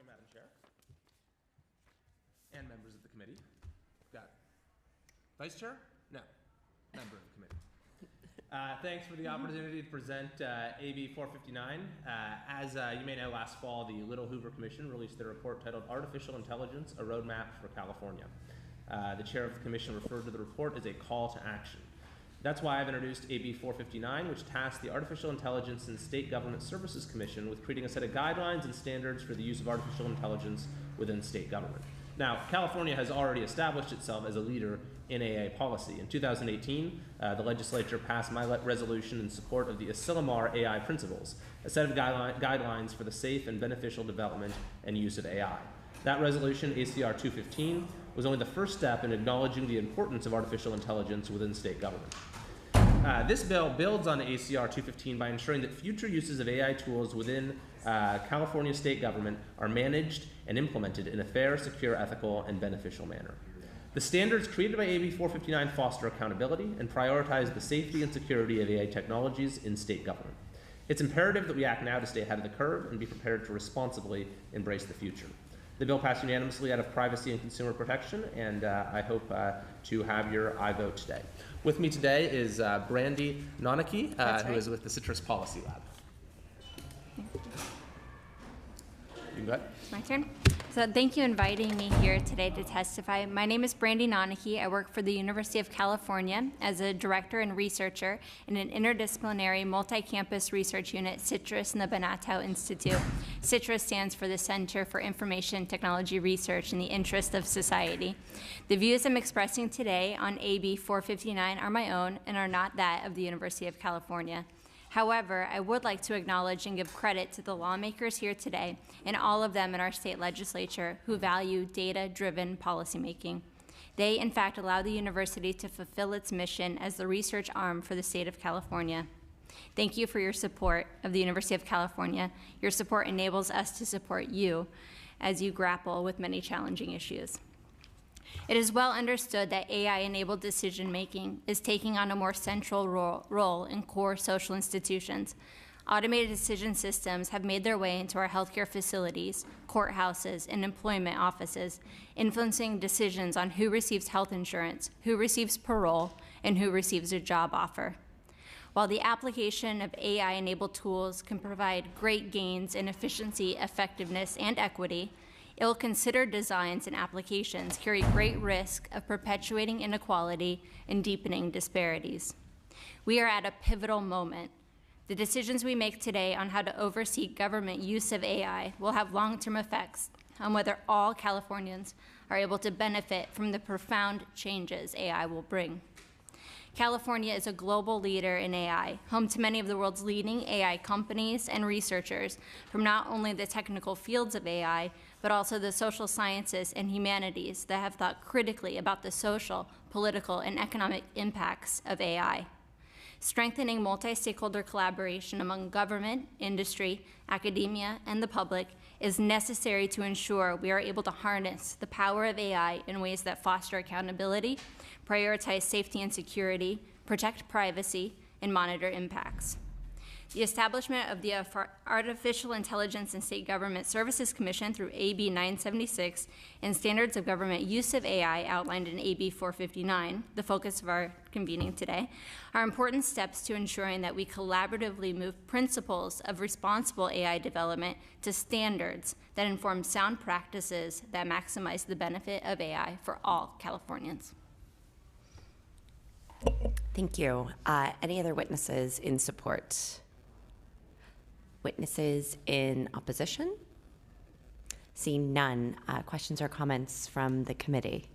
Madam Chair, and members of the committee. Got Vice Chair? No, member of the committee. Thanks for the opportunity to present AB 459. As you may know, last fall, the Little Hoover Commission released their report titled Artificial Intelligence, a Roadmap for California. The chair of the commission referred to the report as a call to action. That's why I've introduced AB 459, which tasks the Artificial Intelligence and State Government Services Commission with creating a set of guidelines and standards for the use of artificial intelligence within state government. Now, California has already established itself as a leader in AI policy. In 2018, the legislature passed my resolution in support of the Asilomar AI principles, a set of guidelines for the safe and beneficial development and use of AI. That resolution, ACR 215, was only the first step in acknowledging the importance of artificial intelligence within state government. This bill builds on ACR 215 by ensuring that future uses of AI tools within California state government are managed and implemented in a fair, secure, ethical, and beneficial manner. The standards created by AB 459 foster accountability and prioritize the safety and security of AI technologies in state government. It's imperative that we act now to stay ahead of the curve and be prepared to responsibly embrace the future. The bill passed unanimously out of privacy and consumer protection, and I hope to have your aye vote today. With me today is Brandie Nonnecke, who is with the CITRIS Policy Lab. You can go ahead. My turn. So thank you for inviting me here today to testify. My name is Brandie Nonnecke. I work for the University of California as a director and researcher in an interdisciplinary multi-campus research unit, CITRIS, in the Banatow Institute. CITRIS stands for the Center for Information Technology Research in the Interest of Society. The views I'm expressing today on AB 459 are my own and are not that of the University of California. However, I would like to acknowledge and give credit to the lawmakers here today and all of them in our state legislature who value data-driven policymaking. They, in fact, allow the university to fulfill its mission as the research arm for the state of California. Thank you for your support of the University of California. Your support enables us to support you as you grapple with many challenging issues. It is well understood that AI-enabled decision-making is taking on a more central role in core social institutions. Automated decision systems have made their way into our healthcare facilities, courthouses, and employment offices, influencing decisions on who receives health insurance, who receives parole, and who receives a job offer. While the application of AI-enabled tools can provide great gains in efficiency, effectiveness, and equity, ill-considered designs and applications carry great risk of perpetuating inequality and deepening disparities. We are at a pivotal moment. The decisions we make today on how to oversee government use of AI will have long-term effects on whether all Californians are able to benefit from the profound changes AI will bring. California is a global leader in AI, home to many of the world's leading AI companies and researchers from not only the technical fields of AI, but also the social sciences and humanities that have thought critically about the social, political, and economic impacts of AI. Strengthening multi-stakeholder collaboration among government, industry, academia, and the public is necessary to ensure we are able to harness the power of AI in ways that foster accountability, prioritize safety and security, protect privacy, and monitor impacts. The establishment of the Artificial Intelligence and State Government Services Commission through AB 976 and standards of government use of AI outlined in AB 459, the focus of our convening today, are important steps to ensuring that we collaboratively move principles of responsible AI development to standards that inform sound practices that maximize the benefit of AI for all Californians. Thank you. Any other witnesses in support? Witnesses in opposition? Seeing none, questions or comments from the committee?